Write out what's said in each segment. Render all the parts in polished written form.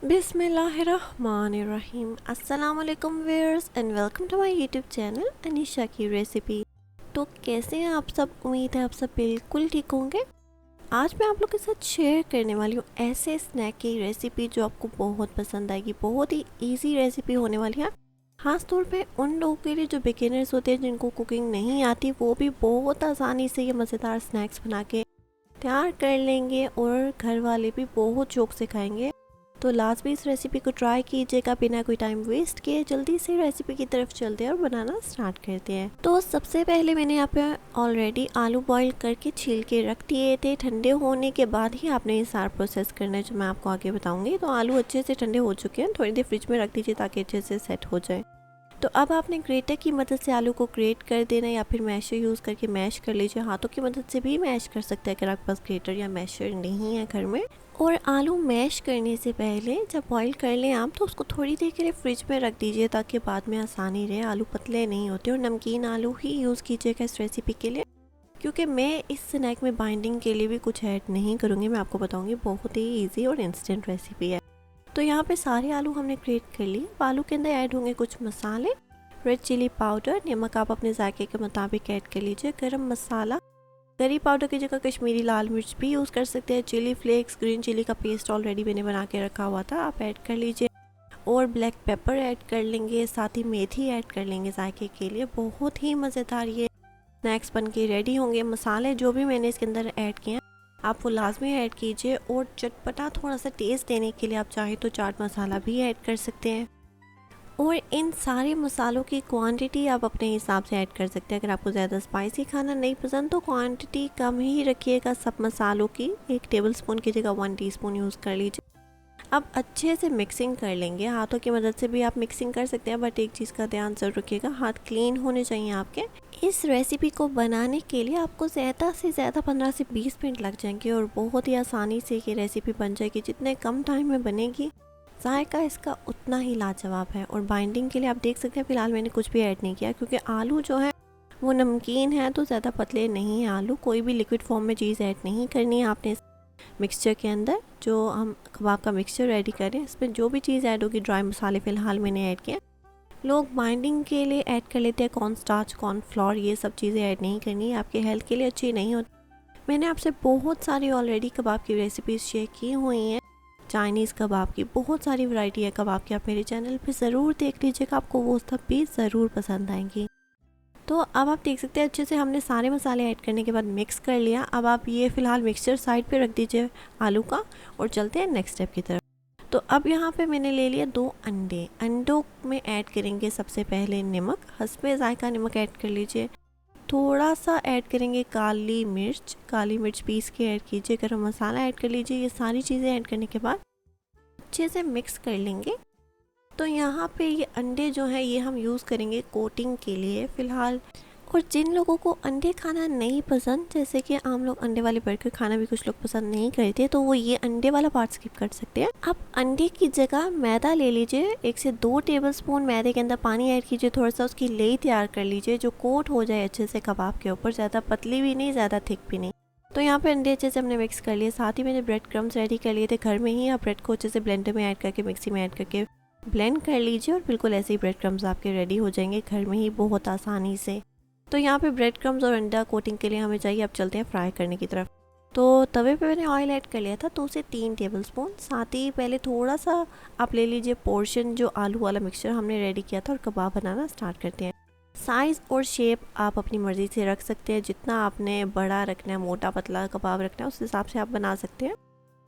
बिस्मिल्लाहिर्रहमानिर्रहीम। अस्सलाम वालेकुम viewers and welcome to my YouTube channel Anisha की रेसिपी। तो कैसे हैं आप सब? उम्मीद है आप सब बिल्कुल ठीक होंगे। आज मैं आप लोग के साथ शेयर करने वाली हूँ ऐसे स्नैक की रेसिपी जो आपको बहुत पसंद आएगी। बहुत ही इजी रेसिपी होने वाली है, ख़ास तौर पे उन लोगों के लिए जो बिगिनर्स होते हैं, जिनको कुकिंग नहीं आती, वो भी बहुत आसानी से ये मज़ेदार स्नैक्स बना के तैयार कर लेंगे और घर वाले भी बहुत शौक से खाएंगे। तो लाजमी इस रेसिपी को ट्राई कीजिएगा। बिना कोई टाइम वेस्ट किए जल्दी से रेसिपी की तरफ चलते हैं और बनाना स्टार्ट करते हैं। तो सबसे पहले मैंने यहाँ पे ऑलरेडी आलू बॉईल करके छील के रख दिए थे। ठंडे होने के बाद ही आपने ये सारा प्रोसेस करना है जो मैं आपको आगे बताऊंगी। तो आलू अच्छे से ठंडे हो चुके हैं, थोड़ी देर फ्रिज में रख दीजिए ताकि अच्छे से सेट हो जाए। तो अब आपने ग्रेटर की मदद से आलू को ग्रेट कर देना या फिर मैशर यूज़ करके मैश कर लीजिए। हाथों की मदद से भी मैश कर सकते हैं अगर आपके पास ग्रेटर या मैशर नहीं है घर में। और आलू मैश करने से पहले जब बॉईल कर लें आप, तो उसको थोड़ी देर के लिए फ्रिज में रख दीजिए ताकि बाद में आसानी रहे। आलू पतले नहीं होते और नमकीन आलू ही यूज़ कीजिएगा इस रेसिपी के लिए, क्योंकि मैं इस स्नैक में बाइंडिंग के लिए भी कुछ ऐड नहीं करूँगी। मैं आपको बताऊँगी, बहुत ही ईजी और इंस्टेंट रेसिपी है। तो यहाँ पे सारे आलू हमने ग्रेट कर लिए। आलू के अंदर ऐड होंगे कुछ मसाले, रेड चिली पाउडर, नमक आप अपने जायके के मुताबिक ऐड कर लीजिए, गरम मसाला, करी पाउडर की जगह कश्मीरी लाल मिर्च भी यूज़ कर सकते हैं, चिली फ्लेक्स, ग्रीन चिली का पेस्ट ऑलरेडी मैंने बना के रखा हुआ था, आप ऐड कर लीजिए, और ब्लैक पेपर ऐड कर लेंगे, साथ ही मेथी ऐड कर लेंगे जायके के लिए। बहुत ही मज़ेदार ये स्नैक्स बन के रेडी होंगे। मसाले जो भी मैंने इसके अंदर ऐड किए हैं आप वो लाजमी ऐड कीजिए, और चटपटा थोड़ा सा टेस्ट देने के लिए आप चाहे तो चाट मसाला भी ऐड कर सकते हैं। और इन सारे मसालों की क्वांटिटी आप अपने हिसाब से ऐड कर सकते हैं। अगर आपको ज़्यादा स्पाइसी खाना नहीं पसंद तो क्वांटिटी कम ही रखिएगा सब मसालों की। 1 टेबलस्पून की जगह 1 टीस्पून यूज़ कर लीजिए। अब अच्छे से मिक्सिंग कर लेंगे। हाथों की मदद से भी आप मिक्सिंग कर सकते हैं, बट एक चीज़ का ध्यान ज़रूर रखिएगा, हाथ क्लीन होने चाहिए आपके। इस रेसिपी को बनाने के लिए आपको ज़्यादा से ज़्यादा 15 से 20 मिनट लग जाएंगे और बहुत ही आसानी से ये रेसिपी बन जाएगी। जितने कम टाइम में बनेगी, जायका इसका उतना ही लाजवाब है। और बाइंडिंग के लिए आप देख सकते हैं फ़िलहाल मैंने कुछ भी ऐड नहीं किया, क्योंकि आलू जो है वो नमकीन है तो ज़्यादा पतले नहीं है आलू। कोई भी लिक्विड फॉर्म में चीज़ ऐड नहीं करनी है आपने मिक्सचर के अंदर। जो हम कबाब का मिक्सचर रेडी करें, इसमें जो भी चीज़ ऐड होगी, ड्राई मसाले फ़िलहाल मैंने ऐड किया। लोग बाइंडिंग के लिए ऐड कर लेते हैं कॉर्न स्टार्च, कॉर्नफ्लोर, ये सब चीज़ें ऐड नहीं करनी है, आपके हेल्थ के लिए अच्छी नहीं होती। मैंने आपसे बहुत सारी ऑलरेडी कबाब की रेसिपीज़ शेयर की हुई हैं। चाइनीज़ कबाब की बहुत सारी वैरायटी है कबाब की, आप मेरे चैनल पे ज़रूर देख लीजिएगा, आपको वो सब भी ज़रूर पसंद आएंगी। तो अब आप देख सकते हैं अच्छे से हमने सारे मसाले ऐड करने के बाद मिक्स कर लिया। अब आप ये फ़िलहाल मिक्सचर साइड पे रख दीजिए आलू का, और चलते हैं नेक्स्ट स्टेप की तरफ। तो अब यहाँ पे मैंने ले लिया 2 अंडे। अंडों में ऐड करेंगे सबसे पहले नमक, हस्बे जायका नमक ऐड कर लीजिए। थोड़ा सा ऐड करेंगे काली मिर्च पीस के ऐड कीजिए, गरम मसाला ऐड कर लीजिए। ये सारी चीज़ें ऐड करने के बाद अच्छे से मिक्स कर लेंगे। तो यहाँ पे ये अंडे जो है ये हम यूज़ करेंगे कोटिंग के लिए फ़िलहाल। और जिन लोगों को अंडे खाना नहीं पसंद, जैसे कि आम लोग अंडे वाले बर्गर खाना भी कुछ लोग पसंद नहीं करते, तो वो ये अंडे वाला पार्ट स्किप कर सकते हैं। आप अंडे की जगह मैदा ले लीजिए। 1 से 2 टेबलस्पून मैदे के अंदर पानी ऐड कीजिए, थोड़ा सा उसकी लेई तैयार कर लीजिए जो कोट हो जाए अच्छे से कबाब के ऊपर, ज़्यादा पतली भी नहीं, ज़्यादा थिक भी नहीं। तो यहाँ पे अंडे अच्छे से हमने मिक्स कर लिए। साथ ही मैंने ब्रेड क्रम्स रेडी कर लिए थे घर में ही। आप ब्रेड को अच्छे से ब्लेंडर में ऐड करके, मिक्सी में ऐड करके ब्लेंड कर लीजिए, और बिल्कुल ऐसे ही ब्रेड क्रम्स आपके रेडी हो जाएंगे घर में ही बहुत आसानी से। तो यहाँ पे ब्रेड क्रम्स और अंडा कोटिंग के लिए हमें चाहिए। अब चलते हैं फ्राई करने की तरफ। तो तवे पे मैंने ऑयल ऐड कर लिया था 2 से 3 टेबलस्पून। साथ ही पहले थोड़ा सा आप ले लीजिए पोर्शन जो आलू वाला मिक्सचर हमने रेडी किया था, और कबाब बनाना स्टार्ट करते हैं। साइज़ और शेप आप अपनी मर्ज़ी से रख सकते हैं, जितना आपने बड़ा रखना है, मोटा पतला कबाब रखना है, उस हिसाब से आप बना सकते हैं।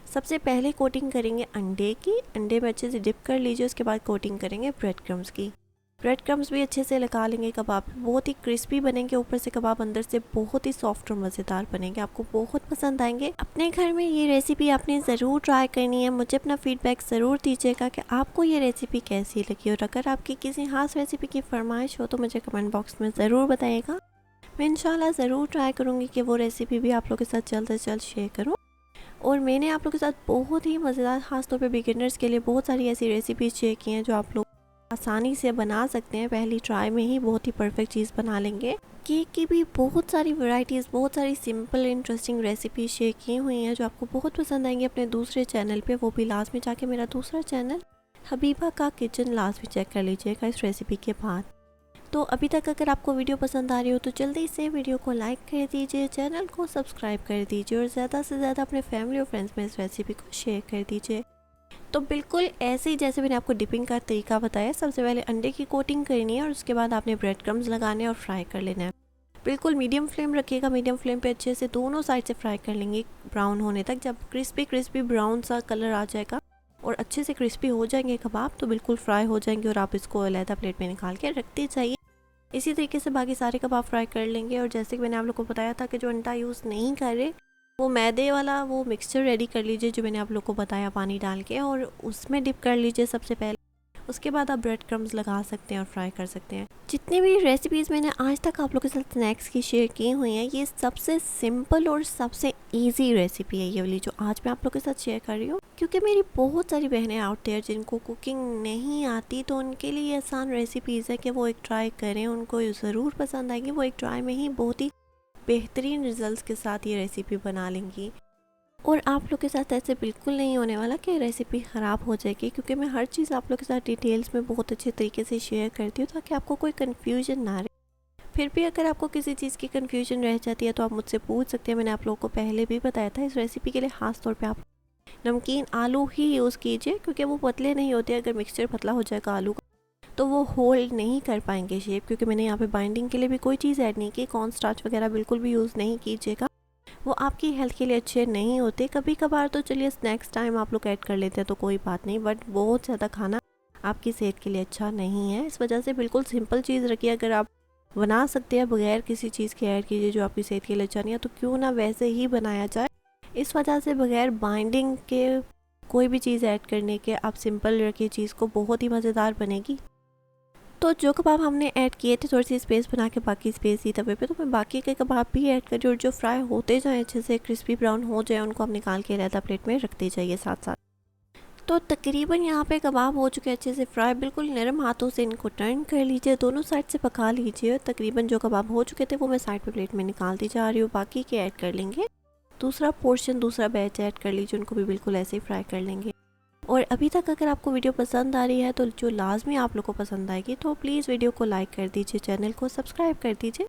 सबसे पहले कोटिंग करेंगे अंडे की। अंडे में अच्छे से डिप कर लीजिए, उसके बाद कोटिंग करेंगे ब्रेड क्रम्स की। ब्रेड क्रम्स भी अच्छे से लगा लेंगे कबाब पे। बहुत ही क्रिस्पी बनेंगे ऊपर से कबाब, अंदर से बहुत ही सॉफ्ट और मज़ेदार बनेंगे, आपको बहुत पसंद आएंगे। अपने घर में ये रेसिपी आपने ज़रूर ट्राई करनी है। मुझे अपना फीडबैक ज़रूर दीजिएगा कि आपको ये रेसिपी कैसी लगी, और अगर आपकी किसी खास रेसिपी की फरमाइश हो तो मुझे कमेंट बॉक्स में ज़रूर बताइएगा। मैं इंशाल्लाह ज़रूर ट्राई करूँगी कि वो रेसिपी भी आप लोगों के साथ जल्द से जल्द शेयर करूँ। और मैंने आप लोगों के साथ बहुत ही मज़ेदार, ख़ास तौर पे बिगिनर्स के लिए बहुत सारी ऐसी रेसिपीज़ शेयर की हैं जो आप लोग आसानी से बना सकते हैं। पहली ट्राई में ही बहुत ही परफेक्ट चीज़ बना लेंगे। केक की भी बहुत सारी वैरायटीज़, बहुत सारी सिंपल इंटरेस्टिंग रेसिपी शेयर की हुई हैं जो आपको बहुत पसंद आएंगी अपने दूसरे चैनल पे। वो भी लास्ट में जाके मेरा दूसरा चैनल हबीबा का किचन लास्ट में चेक कर लीजिएगा इस रेसिपी के बाद। तो अभी तक अगर आपको वीडियो पसंद आ रही हो तो जल्दी से वीडियो को लाइक कर दीजिए, चैनल को सब्सक्राइब कर दीजिए और ज़्यादा से ज़्यादा अपने फैमिली और फ्रेंड्स में इस रेसिपी को शेयर कर दीजिए। तो बिल्कुल ऐसे ही जैसे मैंने आपको डिपिंग का तरीका बताया, सबसे पहले अंडे की कोटिंग करनी है और उसके बाद आपने ब्रेड क्रम्स लगाने और फ्राई कर लेना है। बिल्कुल मीडियम फ्लेम रखिएगा, मीडियम फ्लेम पे अच्छे से दोनों साइड से फ्राई कर लेंगे ब्राउन होने तक। जब क्रिस्पी ब्राउन सा कलर आ जाएगा और अच्छे से क्रिस्पी हो जाएंगे कबाब तो बिल्कुल फ्राई हो जाएंगे और आप इसको अलग प्लेट में निकाल के रखते जाइए। इसी तरीके से बाकी सारे कबाब फ्राई कर लेंगे। और जैसे कि मैंने आप लोग को बताया था कि जो अंडा यूज़ नहीं कर रहे वो मैदे वाला वो मिक्सचर रेडी कर लीजिए जो मैंने आप लोग को बताया पानी डाल के, और उसमें डिप कर लीजिए सबसे पहले। उसके बाद आप ब्रेड क्रम्स लगा सकते हैं और फ्राई कर सकते हैं। जितनी भी रेसिपीज़ मैंने आज तक आप लोगों के साथ स्नैक्स की शेयर की हुई हैं, ये सबसे सिंपल और सबसे इजी रेसिपी है ये वाली जो आज मैं आप लोगों के साथ शेयर कर रही हूँ। क्योंकि मेरी बहुत सारी बहनें आउट देयर जिनको कुकिंग नहीं आती, तो उनके लिए आसान रेसिपीज़ है कि वो एक ट्राई करें, उनको ज़रूर पसंद आएगी। वो एक ट्राई में ही बहुत ही बेहतरीन रिजल्ट्स के साथ ये रेसिपी बना लेंगी। और आप लोग के साथ ऐसे बिल्कुल नहीं होने वाला कि रेसिपी ख़राब हो जाएगी, क्योंकि मैं हर चीज़ आप लोग के साथ डिटेल्स में बहुत अच्छे तरीके से शेयर करती हूँ ताकि आपको कोई कन्फ्यूजन ना रहे। फिर भी अगर आपको किसी चीज़ की कन्फ्यूजन रह जाती है तो आप मुझसे पूछ सकते हैं। मैंने आप लोगों को पहले भी बताया था इस रेसिपी के लिए ख़ास तौर पे आप नमकीन आलू ही यूज़ कीजिए, क्योंकि वो पतले नहीं होते। अगर मिक्सचर पतला हो जाएगा आलू का तो वो होल्ड नहीं कर पाएंगे शेप। क्योंकि मैंने यहाँ पे बाइंडिंग के लिए भी कोई चीज़ ऐड नहीं की, कॉर्न स्टार्च वगैरह बिल्कुल भी यूज़ नहीं कीजिएगा, वो आपकी हेल्थ के लिए अच्छे नहीं होते। कभी कभार तो चलिए स्नैक्स टाइम आप लोग ऐड कर लेते हैं तो कोई बात नहीं, बट बहुत ज़्यादा खाना आपकी सेहत के लिए अच्छा नहीं है। इस वजह से बिल्कुल सिंपल चीज़ रखिए। अगर आप बना सकते हैं बगैर किसी चीज़ के ऐड कीजिए जो आपकी सेहत के लिए अच्छा नहीं है, तो क्यों ना वैसे ही बनाया जाए। इस वजह से बगैर बाइंडिंग के कोई भी चीज़ ऐड करने के आप सिंपल रखिए चीज़ को, बहुत ही मज़ेदार बनेगी। तो जो कबाब हमने ऐड किए थे थोड़ी सी स्पेस बना के, बाकी स्पेस ही तवे पे, तो मैं बाकी के कबाब भी ऐड करी और जो फ्राई होते जाएँ अच्छे से क्रिस्पी ब्राउन हो जाए उनको आप निकाल के अलग प्लेट में रखते जाइए साथ साथ। तो तकरीबन यहाँ पे कबाब हो चुके अच्छे से फ्राई। बिल्कुल नरम हाथों से इनको टर्न कर लीजिए, दोनों साइड से पका लीजिए। तकरीबन जो कबाब हो चुके थे वो मैं साइड पे प्लेट में निकालती जा रही हूँ। बाकी के ऐड कर लेंगे दूसरा पोर्शन, दूसरा बैच ऐड कर लीजिए, उनको भी बिल्कुल ऐसे ही फ्राई कर लेंगे। और अभी तक अगर आपको वीडियो पसंद आ रही है तो जो लाजमी आप लोग को पसंद आएगी तो प्लीज़ वीडियो को लाइक कर दीजिए, चैनल को सब्सक्राइब कर दीजिए।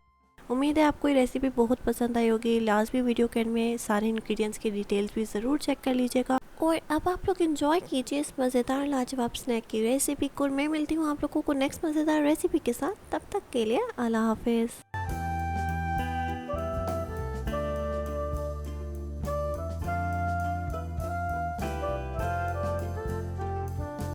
उम्मीद है आपको ये रेसिपी बहुत पसंद आई होगी। लाजमी वीडियो के एंड में सारे इंग्रेडिएंट्स की डिटेल्स भी ज़रूर चेक कर लीजिएगा। और अब आप लोग एंजॉय कीजिए इस मज़ेदार लाजवाब स्नैक की रेसिपी को। मैं मिलती हूँ आप लोगों को नेक्स्ट मज़ेदार रेसिपी के साथ। तब तक के लिए अल्लाह हाफिज़।